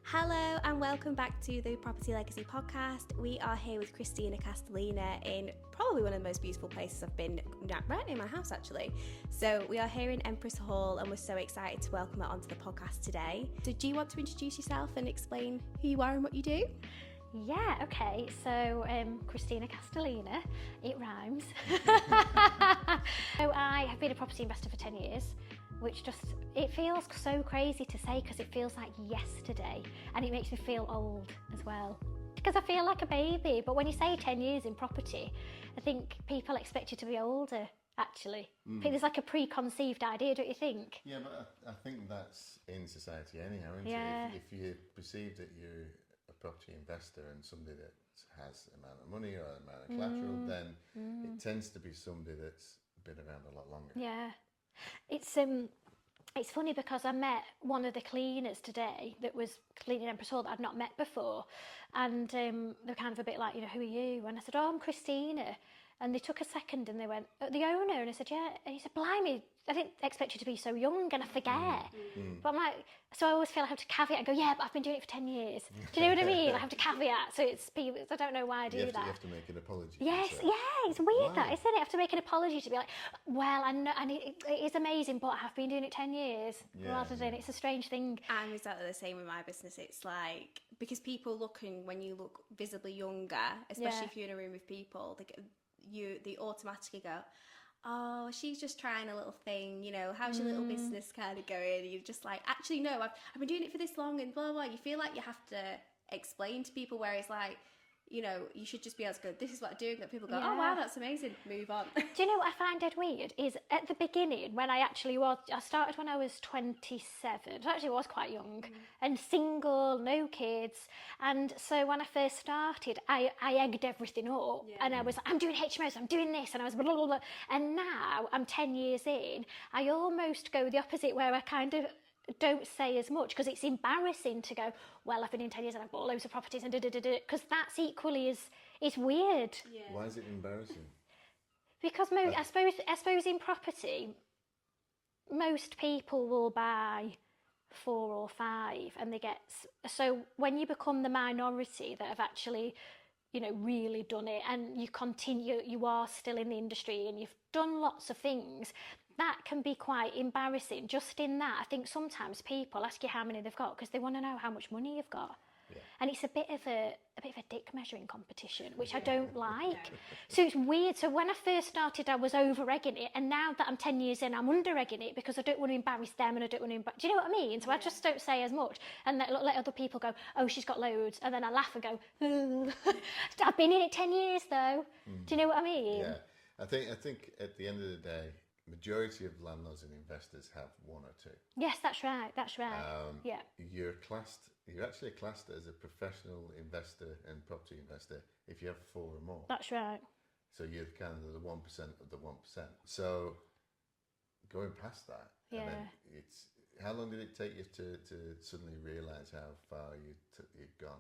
Hello and welcome back to the Property Legacy podcast. We are here with Kristina Castellina in probably one of the most beautiful places I've been, right near my house actually. So we are here in Empress Hall and we're so excited to welcome her onto the podcast today. So do you want to introduce yourself and explain who you are and what you do? Yeah, okay, so Kristina Castellina, it rhymes. So I have been a property investor for 10 years, which it feels so crazy to say because it feels like yesterday and it makes me feel old as well. Because I feel like a baby, but when you say 10 years in property, I think people expect you to be older, actually. I think there's like a preconceived idea, don't you think? Yeah, but I think that's in society anyhow, isn't Yeah. it? If you perceive that you're a property investor and somebody that has an amount of money or an amount of collateral, then it tends to be somebody that's been around a lot longer. Yeah. It's funny because I met one of the cleaners today that was cleaning Empress Hall that I'd not met before, and they're kind of a bit like, who are you? And I said, oh, I'm Kristina. And they took a second and they went, the owner? And I said, yeah. And he said, blimey, I didn't expect you to be so young, and I forget. But I'm like, so I always feel I have to caveat and go, yeah, but I've been doing it for 10 years. Do you know what I mean? I have to caveat. So it's people, I don't know why I do that. You have to make an apology. Yes, yeah, it's weird that, isn't it? I have to make an apology to be like, well, I know, and it is amazing, but I have been doing it 10 years rather than it's a strange thing. I'm exactly the same with my business. It's like, because people when you look visibly younger, especially if you're in a room with people, they automatically go, oh, she's just trying a little thing, how's your little business kind of going? And you're just like, actually, no, I've been doing it for this long and blah, blah. You feel like you have to explain to people, where it's like, you should just be able to go, this is what I'm doing, that people go, oh, wow, that's amazing, move on. Do you know what I find dead weird is at the beginning when I started when I was 27, I actually was quite young and single, no kids, and so when I first started I egged everything up and I was like, I'm doing HMOs, I'm doing this, and I was blah, blah, blah. And now I'm 10 years in, I almost go the opposite, where I kind of don't say as much because it's embarrassing to go, well, I've been in 10 years and I've bought loads of properties and because that's equally it's weird. Yeah. Why is it embarrassing? Because I suppose in property, most people will buy 4 or 5 and they get, so when you become the minority that have actually really done it, and you are still in the industry and you've done lots of things, that can be quite embarrassing. Just in that, I think sometimes people ask you how many they've got because they want to know how much money you've got. Yeah. And it's a bit of a dick measuring competition, which I don't like. So it's weird. So when I first started, I was over-egging it, and now that I'm 10 years in, I'm under-egging it because I don't want to embarrass them, and I don't want to do you know what I mean? So I just don't say as much, and let other people go, oh, she's got loads, and then I laugh and go, oh. I've been in it 10 years though. Do you know what I mean? Yeah, I think at the end of the day, majority of landlords and investors have 1 or 2. Yes, that's right. Yeah. You're actually classed as a professional investor and property investor if you have 4 or more. That's right. So you're kind of the 1% of the 1%. So going past that, and then how long did it take you to suddenly realise how far you'd gone?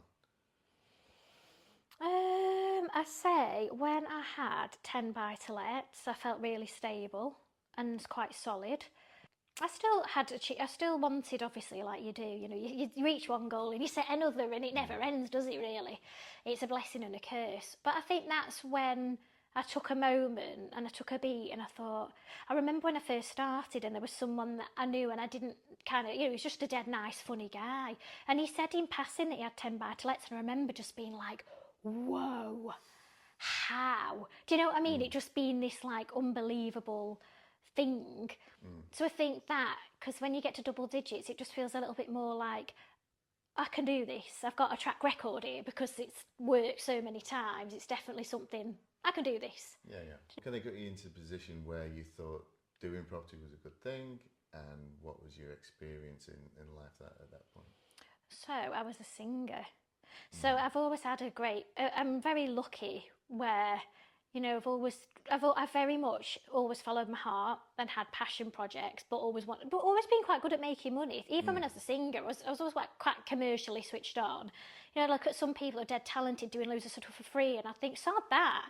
I say when I had 10 buy-to-lets, I felt really stable and quite solid. I still wanted, obviously, like you do, you reach one goal and you set another, and it never ends, does it really? It's a blessing and a curse. But I think that's when I took a moment and I took a beat, and I remember when I first started and there was someone that I knew and I didn't he was just a dead nice, funny guy. And he said in passing that he had 10 buy-to-lets, and I remember just being like, whoa, how? Do you know what I mean? It just being this like unbelievable thing. So I think that, because when you get to double digits, it just feels a little bit more like, I can do this. I've got a track record here because it's worked so many times. It's definitely something, I can do this. Yeah. Kind of got you into a position where you thought doing property was a good thing, and what was your experience in life at that point? So I was a singer. So I've always had I'm very lucky where, I've very much always followed my heart and had passion projects, but always been quite good at making money. Even when I was a singer, I was always quite commercially switched on. Look at some people who are dead talented doing loads of stuff for free, and I think, sod that.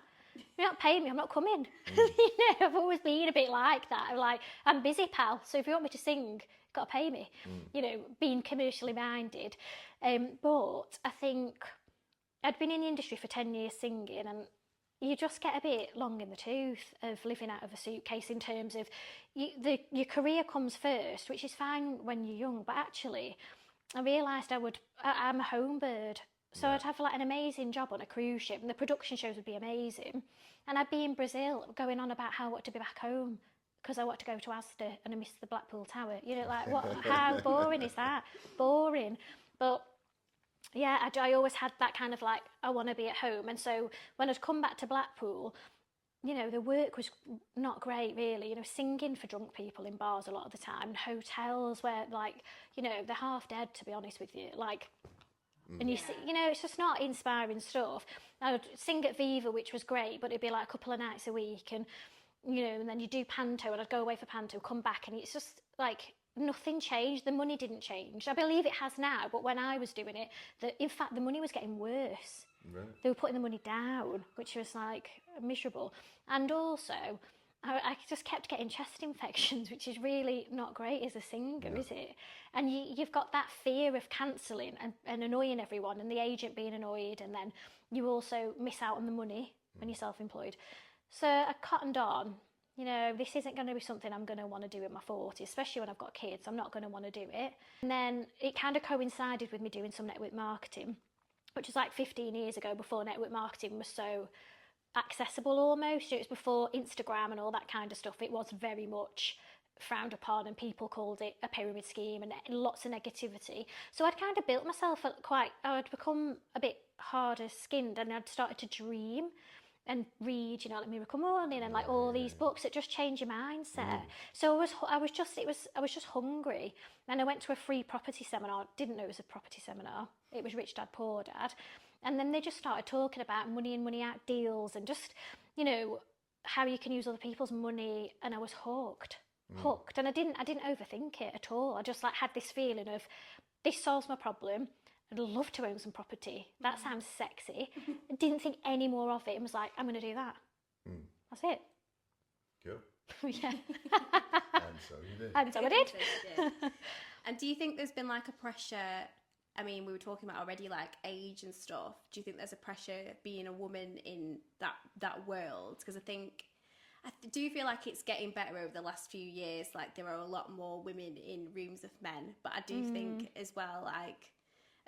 You're not paying me, I'm not coming. I've always been a bit like that. I'm like, I'm busy, pal, so if you want me to sing, got to pay me, you know, being commercially minded. But I think I'd been in the industry for 10 years singing, and you just get a bit long in the tooth of living out of a suitcase in terms of your career comes first, which is fine when you're young, but actually I realised I'm a home bird. So I'd have like an amazing job on a cruise ship and the production shows would be amazing. And I'd be in Brazil going on about how I want to be back home because I want to go to Asda and I miss the Blackpool Tower. You know, like how boring is that? Boring. But yeah, I always had that kind of like, I want to be at home. And so when I'd come back to Blackpool, you know, the work was not great really, you know, singing for drunk people in bars a lot of the time, hotels where like, you know, they're half dead, to be honest with you. Like, and you see, you know, it's just not inspiring stuff. I would sing at Viva, which was great, but it'd be like a couple of nights a week, and you know, and then you do panto, and I'd go away for panto, come back, and it's just like nothing changed. The money didn't change. I believe it has now, but when I was doing it, in fact, the money was getting worse. Right. They were putting the money down, which was like miserable, and also I just kept getting chest infections, which is really not great as a singer, is it? And you've got that fear of cancelling and annoying everyone, and the agent being annoyed, and then you also miss out on the money when you're self-employed. So I cottoned on, you know, this isn't going to be something I'm going to want to do in my 40s, especially when I've got kids. I'm not going to want to do it. And then it kind of coincided with me doing some network marketing, which was like 15 years ago, before network marketing was so accessible almost. It was before Instagram and all that kind of stuff. It was very much frowned upon and people called it a pyramid scheme and lots of negativity. So I'd kind of built myself I'd become a bit harder skinned, and I'd started to dream and read, you know, like Miracle Morning and like all these books that just change your mindset. So I was just hungry, and I went to a free property seminar. Didn't know it was a property seminar. It was Rich Dad Poor Dad. And then they just started talking about money in, money out deals, and just, you know, how you can use other people's money. And I was hooked. And I didn't overthink it at all. I just like had this feeling of, this solves my problem. I'd love to own some property. That sounds sexy. I didn't think any more of it, and was like, I'm going to do that. That's it. Cool. Yeah. And so you did. And so I did. And do you think there's been like a pressure? I mean, we were talking about already like age and stuff. Do you think there's a pressure being a woman in that world? Because I do feel like it's getting better over the last few years. Like there are a lot more women in rooms of men, but I do think as well, like,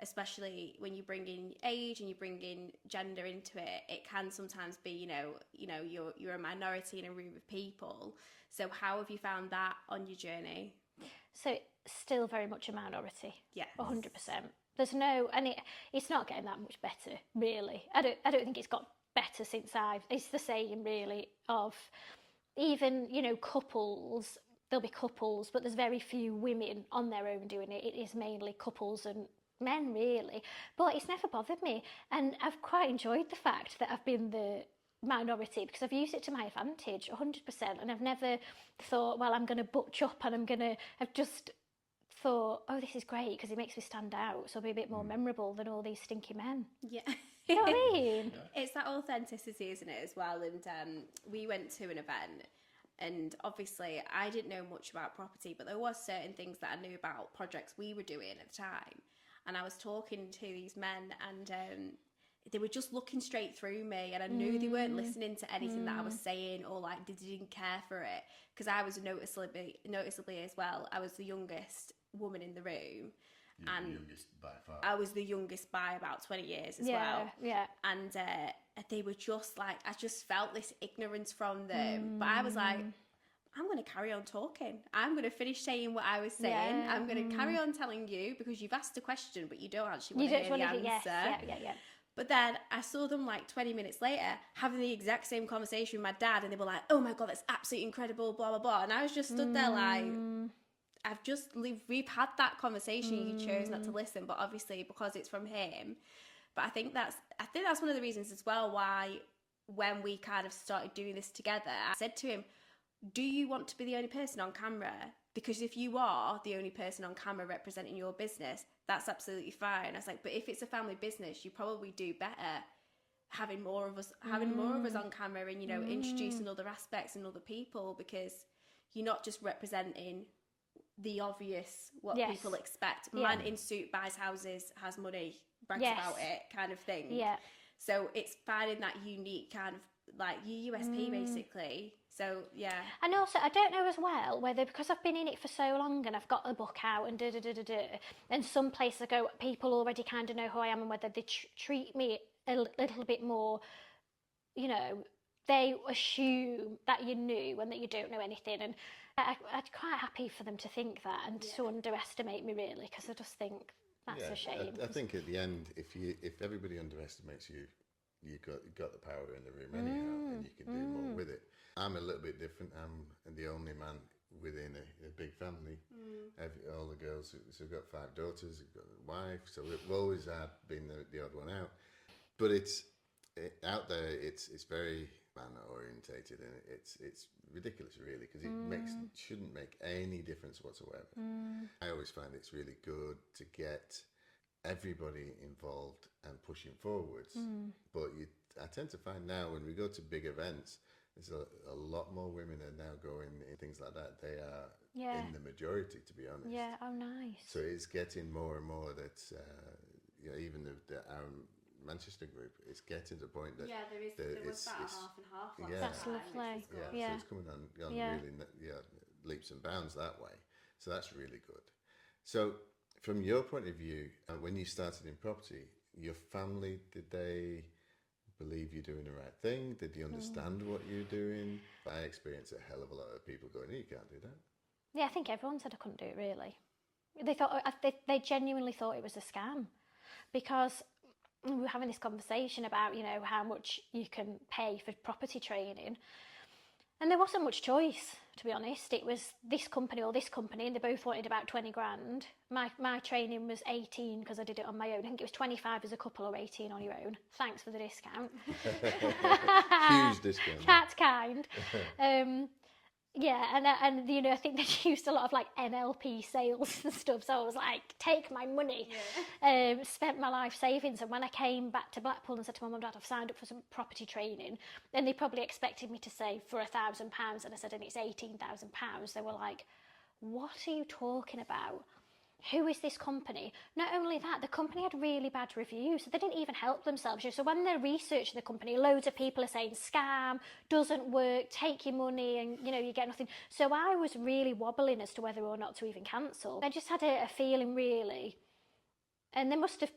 especially when you bring in age and you bring in gender into it, it can sometimes be, you know, you're a minority in a room of people. So how have you found that on your journey? So still very much a minority. Yeah. 100%. There's no, and it's not getting that much better, really. I don't think it's got better since it's the same, really, of even, you know, couples. There'll be couples, but there's very few women on their own doing it. It is mainly couples and men, really. But it's never bothered me, and I've quite enjoyed the fact that I've been the minority, because I've used it to my advantage 100%, and I've never thought, well, I'm going to butch up, and I've just thought, oh, this is great because it makes me stand out, so I'll be a bit more memorable than all these stinky men. Yeah. You know what I mean? It's that authenticity, isn't it, as well? And we went to an event, and obviously I didn't know much about property, but there was certain things that I knew about projects we were doing at the time. And I was talking to these men, and they were just looking straight through me, and I knew they weren't listening to anything that I was saying, or like they didn't care for it, because I was noticeably as well, I was the youngest woman in the room. You're the youngest by far. I was the youngest by about 20 years as well. Yeah. And they were just like, I just felt this ignorance from them. But I was like, I'm going to carry on talking. I'm going to finish saying what I was saying. Yeah. I'm going to carry on telling you, because you've asked a question, but you don't actually want to hear the answer. Yes. Yeah. But then I saw them like 20 minutes later having the exact same conversation with my dad, and they were like, oh my God, that's absolutely incredible, blah, blah, blah. And I was just stood there like, we've had that conversation. You chose not to listen, but obviously because it's from him. But I think that's one of the reasons as well why, when we kind of started doing this together, I said to him, do you want to be the only person on camera? Because if you are the only person on camera representing your business, that's absolutely fine. I was like, but if it's a family business, you probably do better having more of us on camera, and, you know, introducing other aspects and other people, because you're not just representing the obvious, what Yes. people expect. Yeah. Man in suit buys houses, has money, brags Yes. about it, kind of thing. Yeah. So it's finding that unique kind of like your USP basically. So yeah. And also, I don't know as well whether, because I've been in it for so long and I've got the book out and and some places I go, people already kind of know who I am, and whether they treat me a little bit more, you know, they assume that you knew and that you don't know anything. And I'm quite happy for them to think that and to underestimate me, really, because I just think that's a shame. I think at the end, if everybody underestimates you, you've got the power in the room anyhow, and you can do more with it. I'm a little bit different. I'm the only man within a big family. All the girls, so we've got 5 daughters, we've got a wife, so we've always been the odd one out. But out there, it's very man orientated, and it's ridiculous, really, because it shouldn't make any difference whatsoever. I always find it's really good to get everybody involved and pushing forwards. But I tend to find now when we go to big events, there's a lot more women are now going in things like that. They are in the majority, to be honest. Yeah, oh nice. So it's getting more and more that even our Manchester group is getting to the point that there was about a half and half last time. That's lovely. So it's coming on really leaps and bounds that way. So that's really good. So from your point of view, when you started in property, your family, did they believe you're doing the right thing? Did they understand what you're doing? I experienced a hell of a lot of people going, you can't do that. Yeah, I think everyone said I couldn't do it, really. They genuinely thought it was a scam, because we were having this conversation about, you know, how much you can pay for property training, and there wasn't much choice, to be honest. It was this company or this company, and they both wanted about 20 grand. My training was 18 because I did it on my own. I think it was 25 as a couple or 18 on your own. Thanks for the discount. Huge discount. That's kind. Yeah, and you know, I think they used a lot of like NLP sales and stuff. So I was like, take my money. Spent my life savings, and when I came back to Blackpool and said to my mum and dad, I've signed up for some property training, then they probably expected me to say for £1,000, and I said, and it's £18,000. They were like, what are you talking about? Who is this company? Not only that, the company had really bad reviews, so they didn't even help themselves. So when they're researching the company, loads of people are saying scam, doesn't work, take your money, and you know, you get nothing. So I was really wobbling as to whether or not to even cancel. I just had a feeling, really, and there must have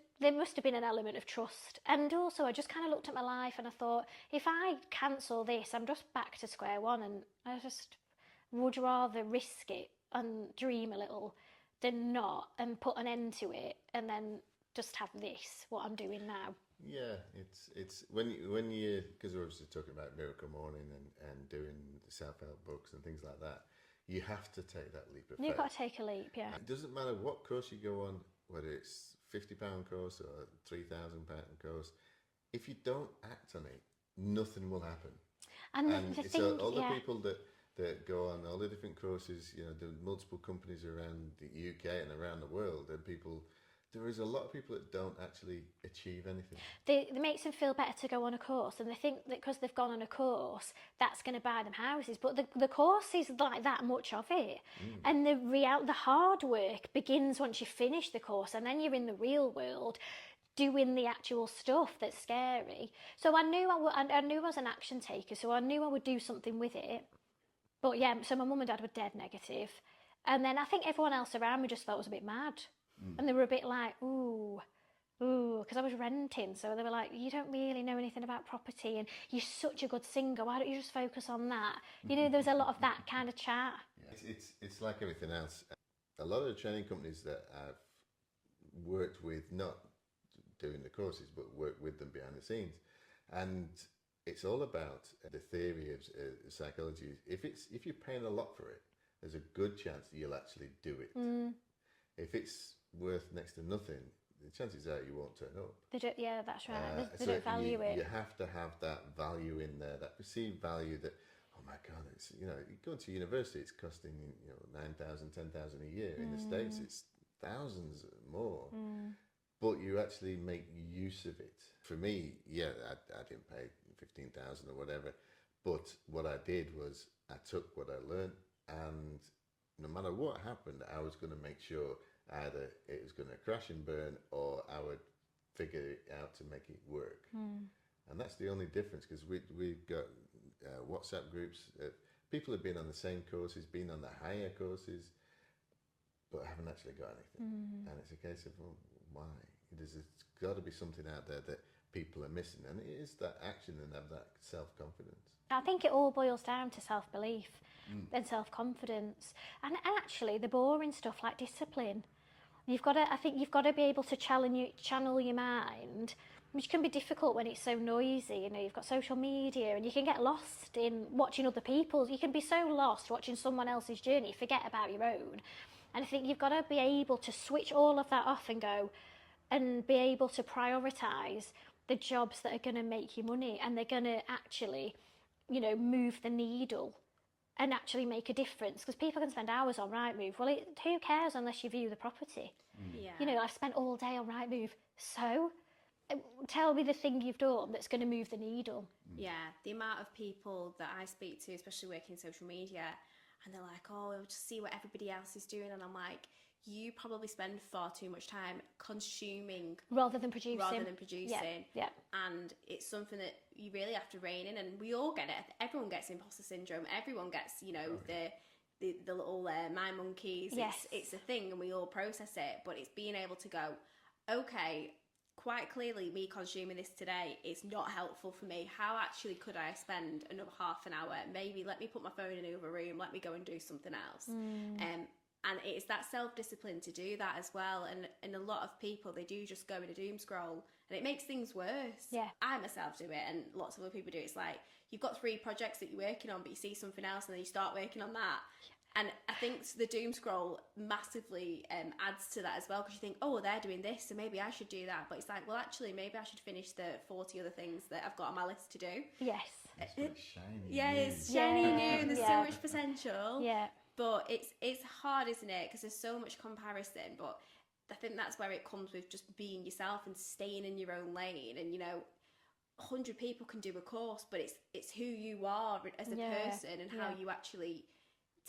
been an element of trust. And also I just kind of looked at my life and I thought, if I cancel this, I'm just back to square one, and I just would rather risk it and dream a little than not, and put an end to it, and then just have this, what I'm doing now. Yeah, it's when you because we're obviously talking about Miracle Morning and doing self-help books and things like that, you have to take that leap of faith. You've got to take a leap, yeah. It doesn't matter what course you go on, whether it's £50 course or £3,000 course. If you don't act on it, nothing will happen. And the thing, all the people that go on all the different courses, you know, the multiple companies around the UK and around the world, and there is a lot of people that don't actually achieve anything. It makes them feel better to go on a course, and they think that because they've gone on a course, that's going to buy them houses. But the course is like that much of it. And the hard work begins once you finish the course, and then you're in the real world doing the actual stuff that's scary. So I knew I was an action taker, so I knew I would do something with it. But yeah, so my mum and dad were dead negative. And then I think everyone else around me just thought I was a bit mad. And they were a bit like, ooh, because I was renting. So they were like, you don't really know anything about property, and you're such a good singer. Why don't you just focus on that? You know, there was a lot of that kind of chat. Yeah. It's like everything else. A lot of the training companies that I've worked with, not doing the courses, but worked with them behind the scenes. And it's all about the theory of psychology. If you're paying a lot for it, there's a good chance you'll actually do it. If it's worth next to nothing, the chances are you won't turn up. They don't, yeah, that's right. They don't value it. You have to have that value in there, that perceived value that, oh my God, it's, you know, going to university, it's costing, you know, 9,000, 10,000 a year. In the States, it's thousands more. But you actually make use of it. For me, yeah, I didn't pay 15,000 or whatever, but what I did was I took what I learned and no matter what happened, I was going to make sure either it was going to crash and burn, or I would figure it out to make it work. And that's the only difference, because we've got WhatsApp groups. People have been on the same courses, been on the higher courses, but haven't actually got anything. And it's a case of, well, why? There's got to be something out there that people are missing, and it is that action and have that self-confidence. I think it all boils down to self-belief and self-confidence, and actually the boring stuff like discipline. I think you've got to be able to channel your mind, which can be difficult when it's so noisy. You know, you've got social media, and you can get lost in watching other people's. You can be so lost watching someone else's journey, forget about your own. And I think you've got to be able to switch all of that off and go, and be able to prioritise the jobs that are going to make you money, and they're going to actually, you know, move the needle and actually make a difference. Because people can spend hours on Rightmove. Well, who cares unless you view the property? Yeah. You know, I've spent all day on Rightmove. So tell me the thing you've done that's going to move the needle. Yeah, the amount of people that I speak to, especially working in social media, and they're like, oh, I'll just see what everybody else is doing. And I'm like, you probably spend far too much time consuming rather than producing. Yeah. And it's something that you really have to rein in, and we all get it. Everyone gets imposter syndrome. Everyone gets, you know, the little mind monkeys. Yes. It's a thing, and we all process it. But it's being able to go, okay, quite clearly me consuming this today is not helpful for me. How actually could I spend another half an hour? Maybe let me put my phone in another room. Let me go and do something else. And it's that self-discipline to do that as well. And a lot of people, they do just go in a doom scroll, and it makes things worse. Yeah. I myself do it, and lots of other people do it. It's like, you've got 3 projects that you're working on, but you see something else, and then you start working on that. And I think the doom scroll massively adds to that as well, because you think, oh, they're doing this, so maybe I should do that. But it's like, well, actually, maybe I should finish the 40 other things that I've got on my list to do. Yes. It's really shiny. Yeah, new. it's shiny new, and there's so much potential. Yeah. But it's hard, isn't it? Because there's so much comparison. But I think that's where it comes with just being yourself and staying in your own lane. And, you know, 100 people can do a course, but it's who you are as a person, and how you actually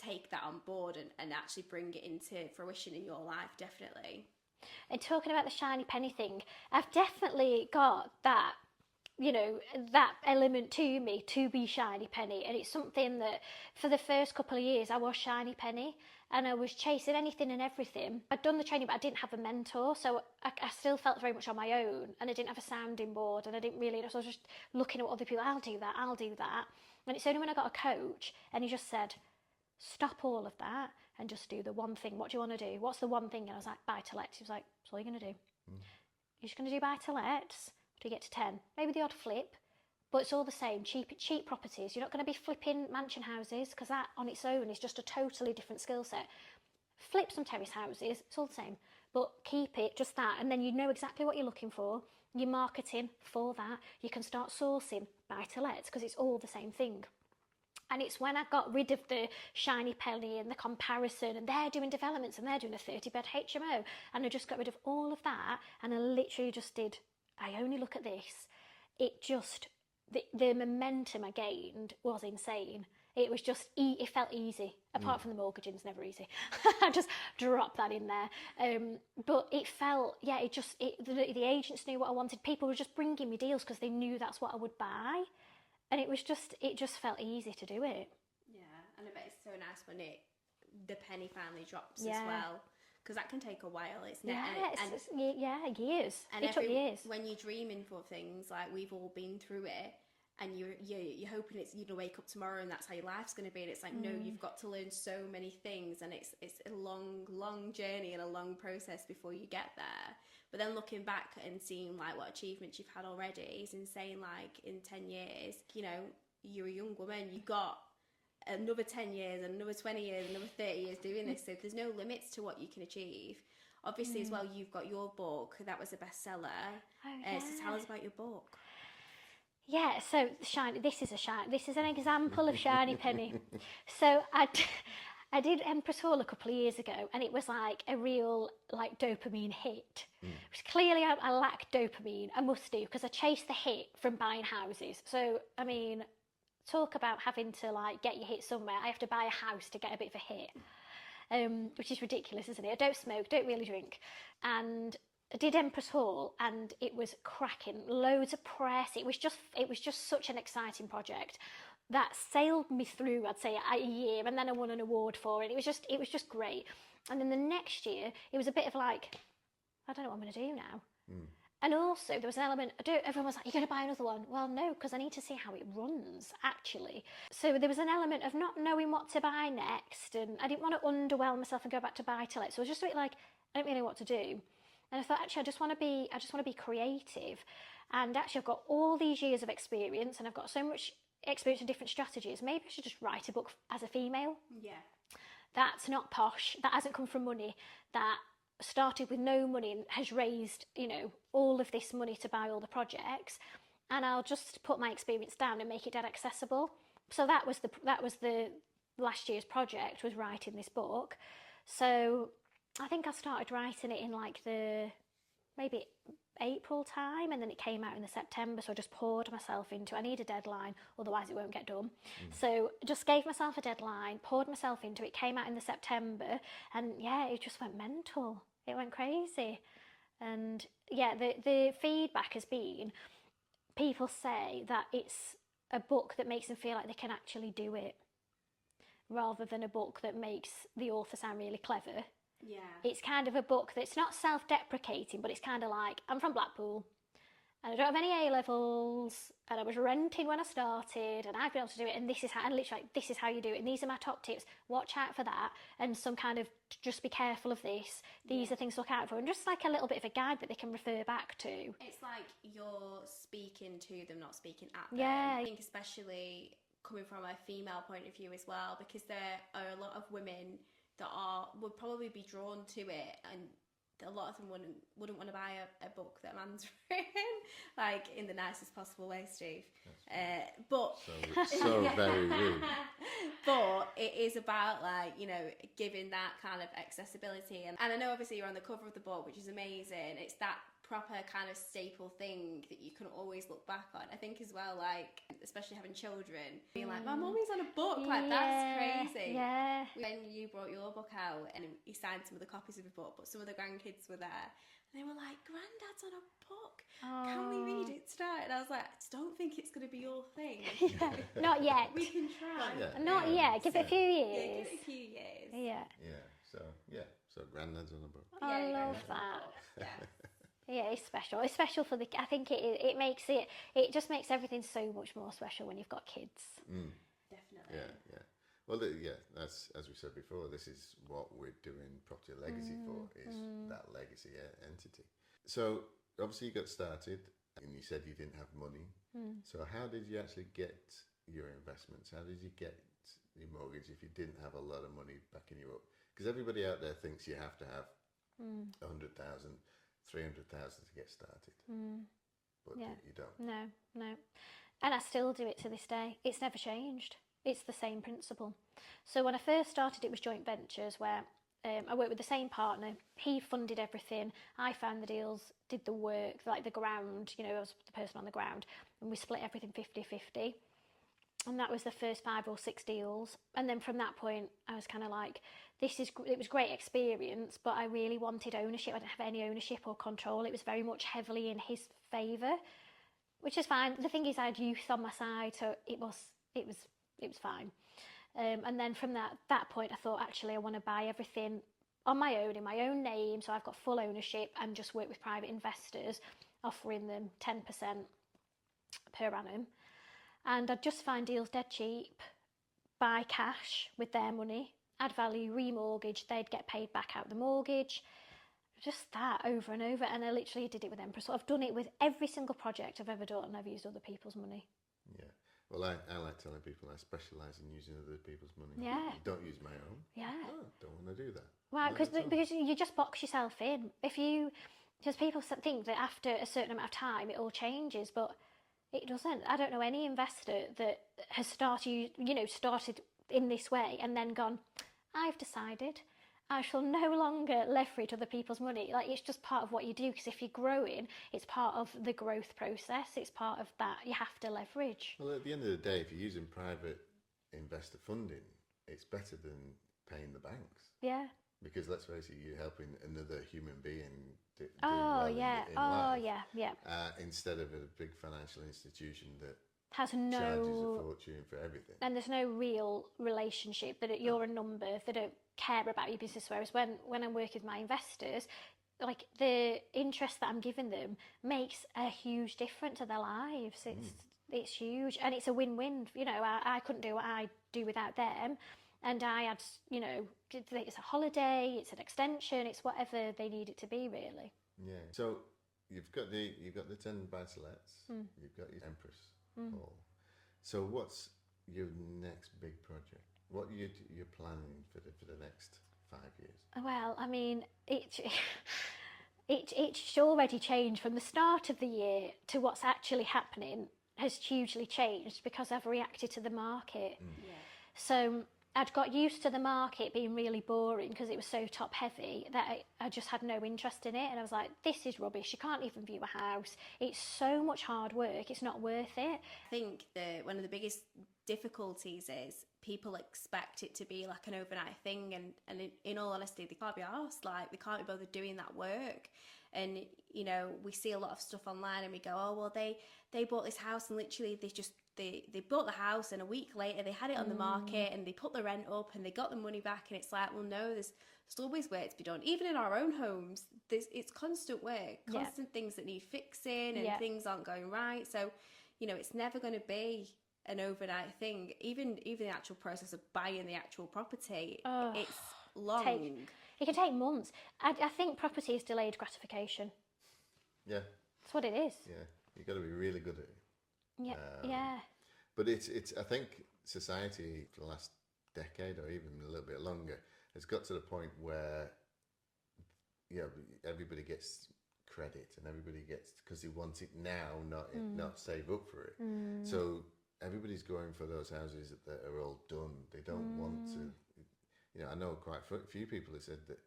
take that on board and actually bring it into fruition in your life, definitely. And talking about the shiny penny thing, I've definitely got that, you know, that element to me to be shiny penny. And it's something that for the first couple of years I was shiny penny, and I was chasing anything and everything. I'd done the training, but I didn't have a mentor, so I still felt very much on my own, and I didn't have a sounding board, and I didn't really, so I was just looking at what other people, I'll do that. And it's only when I got a coach, and he just said, stop all of that and just do the one thing. What do you want to do? What's the one thing? And I was like, buy-to-lets. He was like, that's all you're going to do. You're just going to do buy-to-lets till you get to 10. Maybe the odd flip, but it's all the same. Cheap properties. You're not going to be flipping mansion houses, because that on its own is just a totally different skill set. Flip some terrace houses. It's all the same. But keep it just that, and then you know exactly what you're looking for. You're marketing for that. You can start sourcing buy-to-lets, because it's all the same thing. And it's when I got rid of the shiny penny and the comparison, and they're doing developments and they're doing a 30-bed HMO, and I just got rid of all of that, and I literally just did, I only look at this. It just, the momentum I gained was insane. It was just, it felt easy, apart from the mortgaging's never easy. I just dropped that in there. But it felt, the agents knew what I wanted. People were just bringing me deals because they knew that's what I would buy. And it just felt easy to do it. Yeah, and I bet it's so nice when the penny finally drops as well, because that can take a while. It's years. And it took years. When you're dreaming for things, like we've all been through it, and you're hoping you're gonna wake up tomorrow and that's how your life's gonna be. And it's like, no, you've got to learn so many things, and it's a long journey and a long process before you get there. But then looking back and seeing like what achievements you've had already is insane. Like in 10 years, you know, you're a young woman, you've got another 10 years, another 20 years, another 30 years doing this. So there's no limits to what you can achieve. Obviously as well, you've got your book, that was a bestseller. So tell us about your book. Yeah, so this is an example of shiny penny. So I did Empress Hall a couple of years ago, and it was like a real like dopamine hit. Which clearly I lack dopamine. I must do, because I chased the hit from buying houses. So I mean, talk about having to like get your hit somewhere. I have to buy a house to get a bit of a hit. which is ridiculous, isn't it? I don't smoke, don't really drink. And I did Empress Hall, and it was cracking. Loads of press. It was just such an exciting project that sailed me through, I'd say, a year, and then I won an award for it. It was just great. And then the next year, it was a bit of like, I don't know what I'm going to do now. And also, there was an element, everyone was like, you're going to buy another one? Well, no, because I need to see how it runs, actually. So there was an element of not knowing what to buy next, and I didn't want to underwhelm myself and go back to buy-to-let. So I was just a bit like, I don't really know what to do. And I thought, actually, I just want to be creative. And actually, I've got all these years of experience, and I've got so much experience in different strategies. Maybe I should just write a book as a female. Yeah. That's not posh. That hasn't come from money. That started with no money and has raised, all of this money to buy all the projects. And I'll just put my experience down and make it dead accessible. So that was the last year's project, was writing this book. So I think I started writing it in like the maybe April time, and then it came out in the September. So I just poured myself into it. I need a deadline, otherwise it won't get done. So just gave myself a deadline, poured myself into it. Came out in the September, and yeah, it just went mental. It went crazy. And yeah, the feedback has been, people say that it's a book that makes them feel like they can actually do it, rather than a book that makes the author sound really clever. Yeah. It's kind of a book that's not self-deprecating, but it's kind of like, I'm from Blackpool, and I don't have any A-levels, and I was renting when I started, and I've been able to do it, and this is how you do it, and these are my top tips. Watch out for that, and some kind of, just be careful of this. These are things to look out for, and just like a little bit of a guide that they can refer back to. It's like you're speaking to them, not speaking at them. Yeah. I think especially coming from a female point of view as well, because there are a lot of women that would probably be drawn to it, and a lot of them wouldn't want to buy a book that a man's written, like in the nicest possible way, Steve. But so very rude. But it is about giving that kind of accessibility, and I know obviously you're on the cover of the book, which is amazing. It's that proper kind of staple thing that you can always look back on. I think as well, like especially having children, being like, my mummy's on a book, like that's crazy. Yeah. When you brought your book out and you signed some of the copies of the book, but some of the grandkids were there, and they were like, Granddad's on a book. Can we read it tonight? And I was like, I just don't think it's going to be your thing. Not yet. We can try. Not yet. Give it a few years. Yeah, give it a few years. Yeah. So Granddad's on a book. I love that. Yeah. Yeah, it's special. It's special for the. I think it makes it. It just makes everything so much more special when you've got kids. Definitely. Yeah. Well, that's, as we said before, this is what we're doing Property Legacy for, is that legacy entity. So obviously you got started, and you said you didn't have money. So how did you actually get your investments? How did you get your mortgage if you didn't have a lot of money backing you up? Because everybody out there thinks you have to have 100,000, 300,000 to get started, but you don't. No, and I still do it to this day. It's never changed. It's the same principle. So when I first started, it was joint ventures where I worked with the same partner. He funded everything. I found the deals, did the work, like the ground. I was the person on the ground, and we split everything 50-50. And that was the first 5 or 6 deals. And then from that point, I was kind of like, it was great experience, but I really wanted ownership. I didn't have any ownership or control. It was very much heavily in his favour, which is fine. The thing is, I had youth on my side, so it was fine. And then from that point, I thought, actually, I want to buy everything on my own, in my own name, so I've got full ownership, and just work with private investors, offering them 10% per annum. And I'd just find deals dead cheap, buy cash with their money, add value, remortgage, they'd get paid back out the mortgage. Just that over and over. And I literally did it with Empress. So I've done it with every single project I've ever done, and I've used other people's money. Yeah. Well, I like telling people I specialise in using other people's money. Yeah. Don't use my own. Yeah. Oh, don't want to do that. Well, because you just box yourself in. Because people think that after a certain amount of time it all changes, but it doesn't. I don't know any investor that has started in this way and then gone, I've decided I shall no longer leverage other people's money. Like, it's just part of what you do, because if you're growing, it's part of the growth process. It's part of that. You have to leverage. Well, at the end of the day, if you're using private investor funding, it's better than paying the banks. Yeah. Because let's face it, you're helping another human being do Oh, well yeah. in life. Yeah. Instead of a big financial institution that Has charges a no, fortune for everything. and there's no real relationship, that you're a number, they don't care about your business. Whereas when I'm working with my investors, like the interest that I'm giving them makes a huge difference to their lives. It's huge, and it's a win-win. You know, I couldn't do what I do without them, and I had, you know, it's a holiday, it's an extension, it's whatever they need it to be, really. Yeah. So you've got the 10 buy-to-lets, you've got your Empress Hall. So what's your next big project? What you're planning for the next 5 years? Well, I mean, it's already changed from the start of the year to what's actually happening has hugely changed because I've reacted to the market. Yeah. So I'd got used to the market being really boring because it was so top heavy that I just had no interest in it, and I was like, this is rubbish, you can't even view a house, it's so much hard work, it's not worth it. I think one of the biggest difficulties is people expect it to be like an overnight thing, and in all honesty, they can't be arsed, like they can't be bothered doing that work. And you know, we see a lot of stuff online and we go, oh well, they bought this house and literally they bought the house and a week later they had it on the market and they put the rent up and they got the money back, and it's like, well no, there's always work to be done. Even in our own homes, it's constant work, constant things that need fixing, and things aren't going right. So you know, it's never going to be an overnight thing. Even the actual process of buying the actual property, it's long. It can take months. I think property is delayed gratification. Yeah. That's what it is. Yeah. You've got to be really good at it. Yeah. Yeah. But it's I think society for the last decade or even a little bit longer has got to the point where, you know, everybody gets credit and everybody gets, because they want it now, not save up for it. So everybody's going for those houses that are all done. They don't want to, you know, I know quite a few people that said that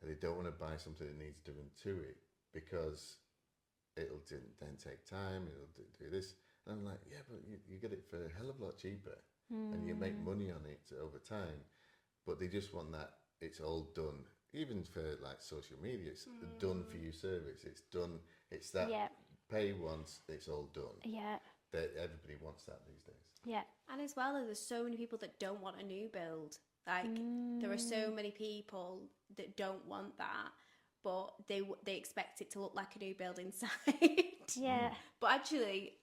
they don't want to buy something that needs doing to it because it'll then take time, it'll do this. And I'm like, yeah, but you get it for a hell of a lot cheaper and you make money on it over time. But they just want that, it's all done. Even for like social media, it's done for you service. It's done, it's that pay once, it's all done. Yeah. That everybody wants that these days. Yeah. And as well, there's so many people that don't want a new build. Like there are so many people that don't want that, but they expect it to look like a new build inside. Yeah. But actually,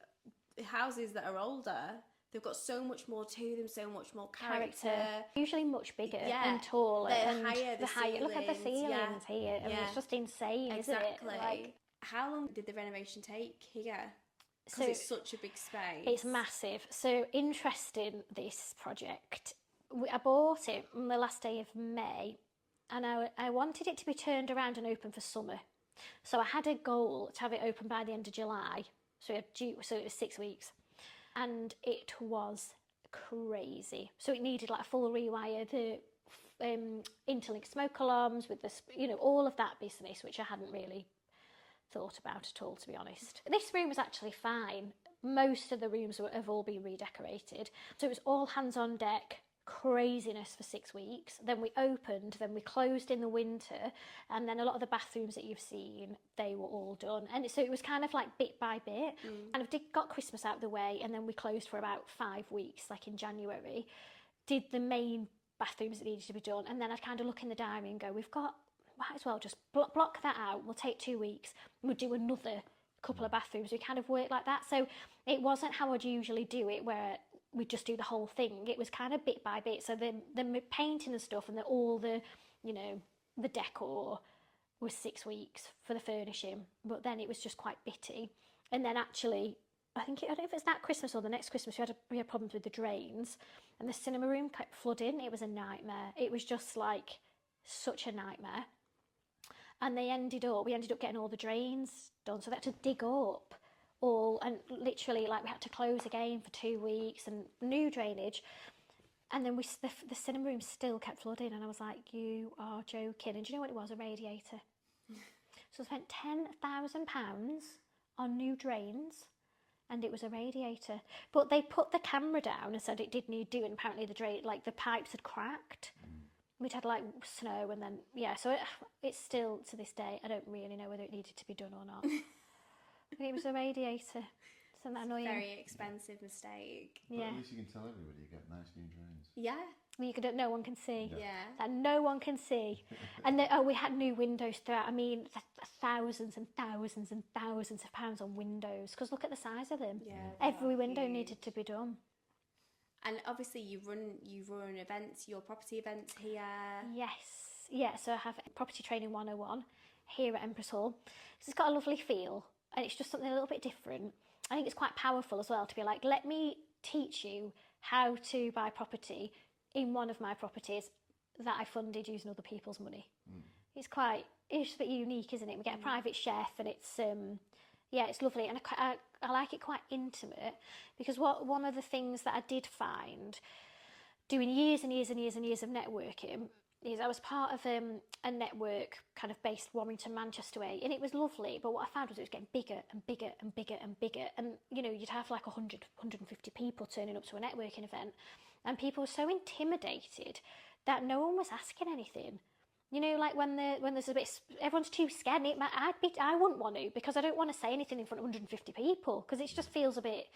houses that are older, they've got so much more to them, so much more character. Usually much bigger and taller. They're higher. The higher. Look at the ceilings here. I mean, it's just insane, isn't it? Like, how long did the renovation take here? Because it's such a big space. It's massive. So interesting, this project. I bought it on the last day of May, and I wanted it to be turned around and open for summer. So I had a goal to have it open by the end of July. So it was 6 weeks. And it was crazy. So it needed like a full rewire, the interlinked smoke alarms with the, you know, all of that business, which I hadn't really thought about at all, to be honest. This room was actually fine. Most of the rooms have all been redecorated. So it was all hands on deck, craziness for 6 weeks. Then we opened, then we closed in the winter, and then a lot of the bathrooms that you've seen, they were all done. And so it was kind of like bit by bit. And I got Christmas out of the way, and then we closed for about 5 weeks, like in January. Did the main bathrooms that needed to be done, and then I'd kind of look in the diary and go, might as well just block that out. We'll take 2 weeks. We'll do another couple of bathrooms. We kind of worked like that. So it wasn't how I'd usually do it, where we'd just do the whole thing. It was kind of bit by bit. So the painting and stuff and all the, you know, the decor was 6 weeks for the furnishing. But then it was just quite bitty. And then actually, I don't know if it's that Christmas or the next Christmas, we had problems with the drains, and the cinema room kept flooding. It was a nightmare. It was just like such a nightmare. And we ended up getting all the drains done. So they had to dig up all, and literally like we had to close again for 2 weeks and new drainage. And then the cinema room still kept flooding, and I was like, you are joking. And do you know what it was? A radiator. So I spent £10,000 on new drains, and it was a radiator. But they put the camera down and said it did need doing. Apparently the pipes had cracked. we'd had like snow, and then so it's still to this day, I don't really know whether it needed to be done or not. I think it was a radiator. Isn't that annoying? Very expensive mistake. But at least you can tell everybody you get nice new drains. Yeah. No one can see. Yeah. That no one can see. And then, we had new windows throughout. I mean, thousands and thousands and thousands of pounds on windows, because look at the size of them. Yeah. Every window needed to be done. And obviously you run events, your property events here. Yes. Yeah, so I have Property Training 101 here at Empress Hall. So it's got a lovely feel, and it's just something a little bit different. I think it's quite powerful as well to be like, let me teach you how to buy property in one of my properties that I funded using other people's money. It's a bit unique, isn't it? We get a private chef, and it's it's lovely, and I like it quite intimate, because one of the things that I did find doing years and years and years and years of networking is I was part of a network kind of based Warrington, Manchester way, and it was lovely, but what I found was it was getting bigger and bigger and bigger and bigger, and you'd have like 100, 150 people turning up to a networking event, and people were so intimidated that no one was asking anything. Like when there's a bit, everyone's too scared. I wouldn't want to, because I don't want to say anything in front of 150 people, because it just feels a bit.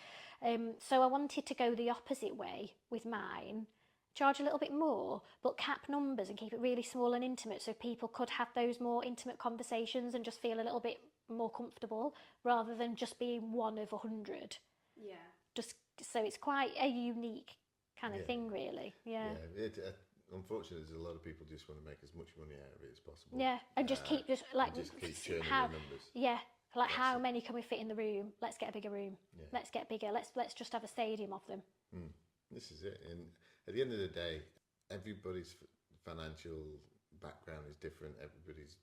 So I wanted to go the opposite way with mine, charge a little bit more, but cap numbers and keep it really small and intimate, so people could have those more intimate conversations and just feel a little bit more comfortable, rather than just being one of 100. Yeah. Just so it's quite a unique kind of thing, really. Yeah. Unfortunately, there's a lot of people just want to make as much money out of it as possible. Yeah, and just keep keep churning the numbers. Yeah, like how many can we fit in the room? Let's get a bigger room. Yeah. Let's get bigger. Let's just have a stadium of them. This is it. And at the end of the day, everybody's financial background is different. Everybody's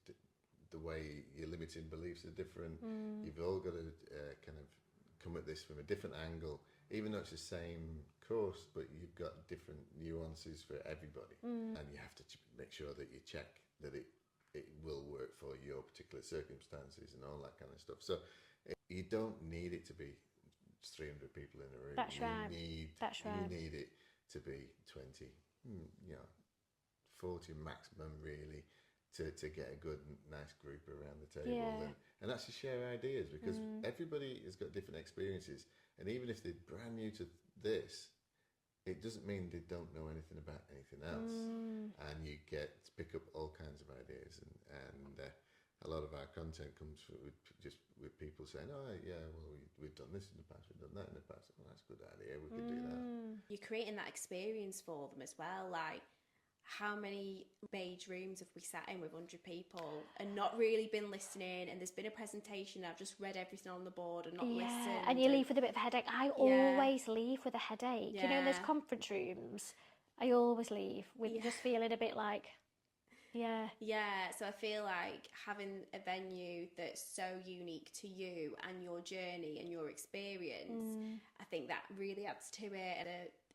the way your limiting beliefs are different. You've all got to kind of come at this from a different angle, even though it's the same course, but you've got different nuances for everybody, and you have to make sure that you check that it will work for your particular circumstances and all that kind of stuff. So you don't need it to be 300 people in a room. That's right. You need it to be 20, 40 maximum, really, to get a good, nice group around the table. Yeah. And actually share ideas, because everybody has got different experiences. And even if they're brand new to this, it doesn't mean they don't know anything about anything else. And you get to pick up all kinds of ideas. And a lot of our content comes with people saying, oh, yeah, well, we've done this in the past, we've done that in the past. Well, that's a good idea, we could do that. You're creating that experience for them as well. Like, how many beige rooms have we sat in with 100 people and not really been listening, and there's been a presentation, I've just read everything on the board and not listened. And you leave with a bit of a headache. I always leave with a headache. Yeah. In those conference rooms, I always leave with just feeling a bit like, so I feel like having a venue that's so unique to you and your journey and your experience, I think that really adds to it, and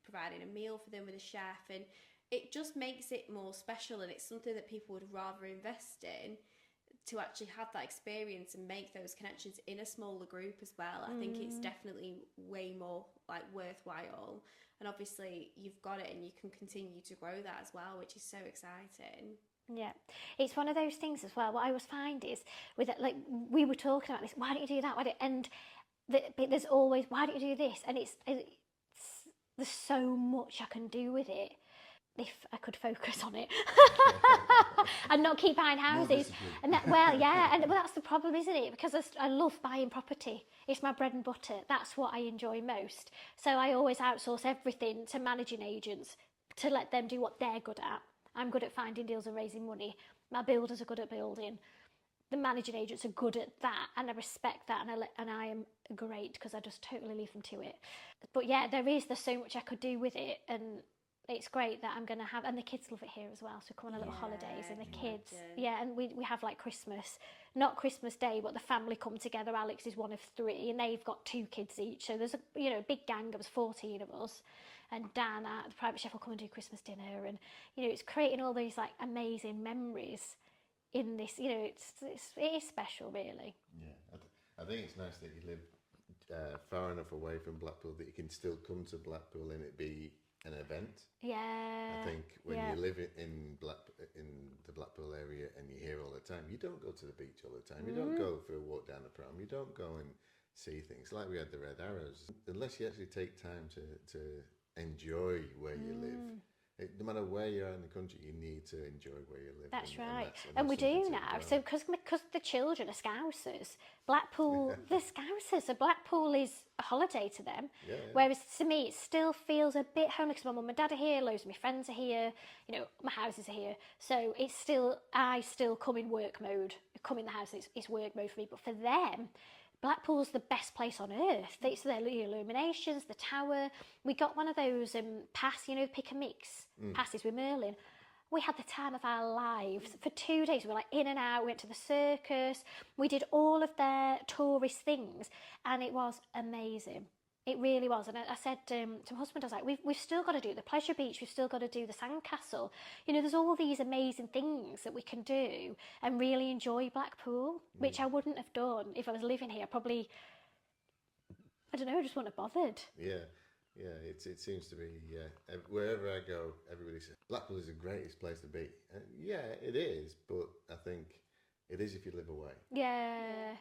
providing a meal for them with a chef, and it just makes it more special, and it's something that people would rather invest in, to actually have that experience and make those connections in a smaller group as well. I think it's definitely way more like worthwhile, and obviously you've got it and you can continue to grow that as well, which is so exciting. Yeah, it's one of those things as well. What I always find is with it, like we were talking about this, why don't you do that? And there's always, why don't you do this? And it's there's so much I can do with it if I could focus on it and not keep buying houses. And that's the problem, isn't it? Because I love buying property. It's my bread and butter. That's what I enjoy most. So I always outsource everything to managing agents to let them do what they're good at. I'm good at finding deals and raising money. My builders are good at building. The managing agents are good at that, and I respect that, and I am great because I just totally leave them to it. But yeah, there's so much I could do with it, and it's great that I'm going to have, and the kids love it here as well, so we come on little holidays, and the kids, and we have like Christmas, not Christmas Day, but the family come together. Alex is one of 3, and they've got 2 kids each, so there's a big gang. There was 14 of us, and Dan, the private chef, will come and do Christmas dinner, and it's creating all these like amazing memories in this. It is special, really. Yeah, I think it's nice that you live far enough away from Blackpool that you can still come to Blackpool and it be an event. Yeah. I think when you live in the Blackpool area and you hear all the time, you don't go to the beach all the time. You don't go for a walk down the prom. You don't go and see things like we had the Red Arrows. Unless you actually take time to enjoy where you live. No matter where you are in the country, you need to enjoy where you live. That's right. And we do now. So because the children are Scousers, Blackpool, the Scousers, so Blackpool is a holiday to them. Yeah. Whereas to me, it still feels a bit homely because my mum and dad are here, loads of my friends are here, you know, my houses are here. So it's still, I still come in work mode, come in the house, it's work mode for me. But for them, Blackpool's the best place on earth. It's the illuminations, the tower. We got one of those pass, you know, pick and mix passes with Merlin. We had the time of our lives. For 2 days, we were like in and out. We went to the circus. We did all of their tourist things, and it was amazing. It really was. And I said to my husband, I was like, we've still got to do the pleasure beach. We've still got to do the sandcastle. You know, there's all these amazing things that we can do and really enjoy Blackpool, which I wouldn't have done if I was living here. Probably, I don't know, I just wouldn't have bothered. Yeah. It seems to be, wherever I go, everybody says, Blackpool is the greatest place to be. Yeah, it is, but I think it is if you live away. Yeah.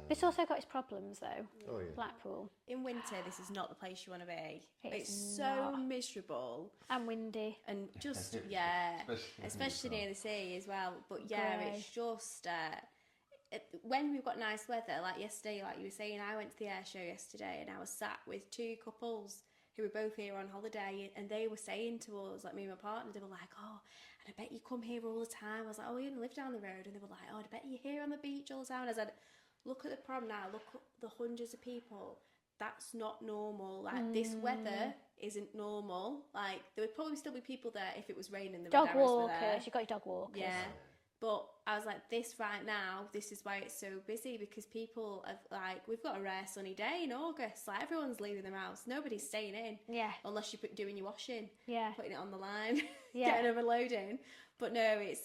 It's also got its problems though. Oh yeah. Blackpool. In winter, this is not the place you want to be. It's so not. miserable. And windy. And just, especially near the sea as well. But yeah, Grey. it's just, when we've got nice weather, like yesterday, like you were saying, I went to the air show yesterday and I was sat with two couples who were both here on holiday, and they were saying to us, like me and my partner, they were like, oh, and I bet you come here all the time. I was like, oh, you live down the road. And they were like, oh, I bet you're here on the beach all the time. And I said, look at the prom now, look at the hundreds of people. That's not normal. Like, this weather isn't normal. Like, there would probably still be people there if it was raining. The Dog Red Arrows were walkers, there. you've got your dog walkers. Yeah. But I was like, this right now, this is why it's so busy, because people have, like, we've got a rare sunny day in August. Like, everyone's leaving their house. Nobody's staying in. Yeah. Unless you're doing your washing. Yeah. Putting it on the line. Yeah. Getting overloading. But no, it's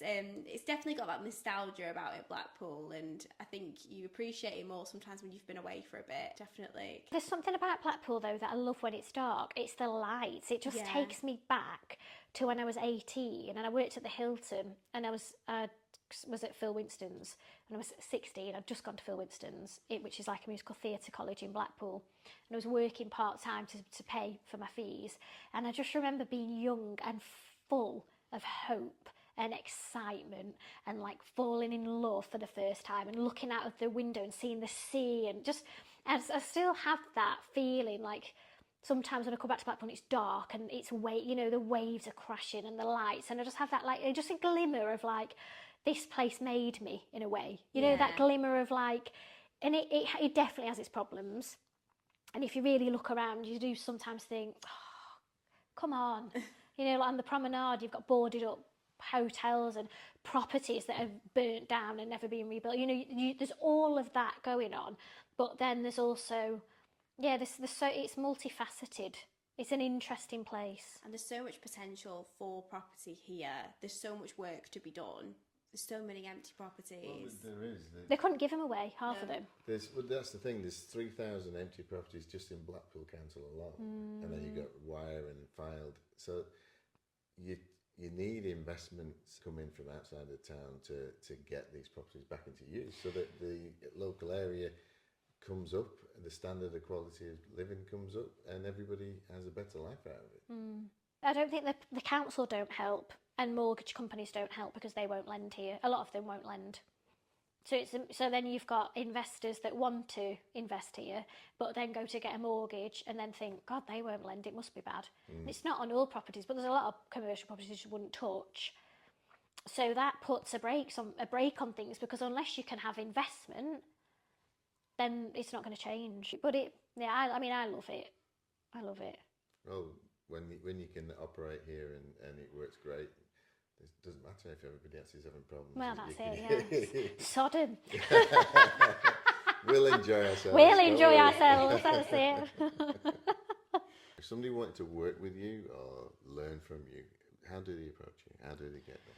definitely got that nostalgia about it, Blackpool. And I think you appreciate it more sometimes when you've been away for a bit. Definitely. There's something about Blackpool though that I love when it's dark. It's the lights. It just takes me back to when I was 18 and I worked at the Hilton, and I was at Phil Winston's when I was 16. I'd just gone to Phil Winston's, which is like a musical theatre college in Blackpool, and I was working part-time to pay for my fees. And I just remember being young and full of hope and excitement and like falling in love for the first time and looking out of the window and seeing the sea, and just, I still have that feeling. Like, sometimes when I come back to Blackpool and it's dark and it's the waves are crashing and the lights, and I just have that, like, just a glimmer of like, this place made me in a way, you know, that glimmer of like, and it definitely has its problems. And if you really look around, you do sometimes think, oh, come on, you know, like on the promenade, you've got boarded up hotels and properties that have burnt down and never been rebuilt. You know, there's all of that going on, but then there's also, it's multifaceted. It's an interesting place. And there's so much potential for property here. There's so much work to be done. There's so many empty properties. Well, there is. They couldn't give them away, half of them. That's the thing. There's 3,000 empty properties just in Blackpool Council alone, and then you got wire and filed. So you need investments coming from outside of town to get these properties back into use, so that the local area comes up, the standard of quality of living comes up, and everybody has a better life out of it. I don't think the council don't help, and mortgage companies don't help because they won't lend here. A lot of them won't lend. So then you've got investors that want to invest here, but then go to get a mortgage and then think, God, they won't lend, it must be bad. It's not on all properties, but there's a lot of commercial properties you wouldn't touch. So that puts a brake on things, because unless you can have investment, then it's not going to change. But I love it. I love it. Well, when you can operate here and it works great, it doesn't matter if everybody else is having problems. Well, that's it, yeah. Sodom. We'll enjoy ourselves. We'll enjoy ourselves, that's it. If somebody wanted to work with you or learn from you, how do they approach you? How do they get there?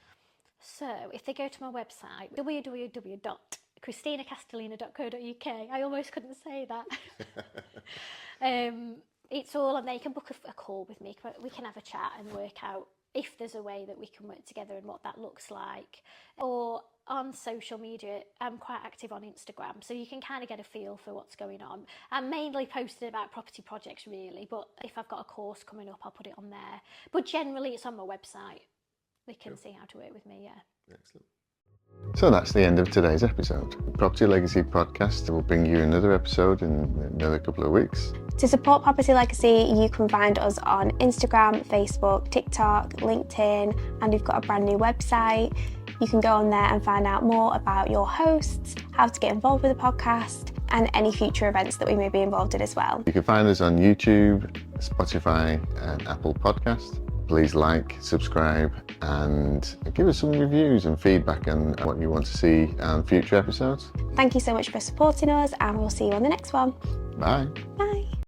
So, if they go to my website, www.KristinaCastellina.co.uk, I almost couldn't say that. it's all, and they can book a call with me. We can have a chat and work out if there's a way that we can work together and what that looks like. Or on social media, I'm quite active on Instagram, so you can kind of get a feel for what's going on. I'm mainly posting about property projects really, but if I've got a course coming up, I'll put it on there. But generally it's on my website. They can see how to work with me, yeah. Excellent. So that's the end of today's episode. The Property Legacy podcast will bring you another episode in another couple of weeks. To support Property Legacy, you can find us on Instagram, Facebook, TikTok, LinkedIn, and we've got a brand new website. You can go on there and find out more about your hosts, how to get involved with the podcast, and any future events that we may be involved in as well. You can find us on YouTube, Spotify, and Apple Podcast. Please like, subscribe, and give us some reviews and feedback on what you want to see on future episodes. Thank you so much for supporting us, and we'll see you on the next one. Bye. Bye.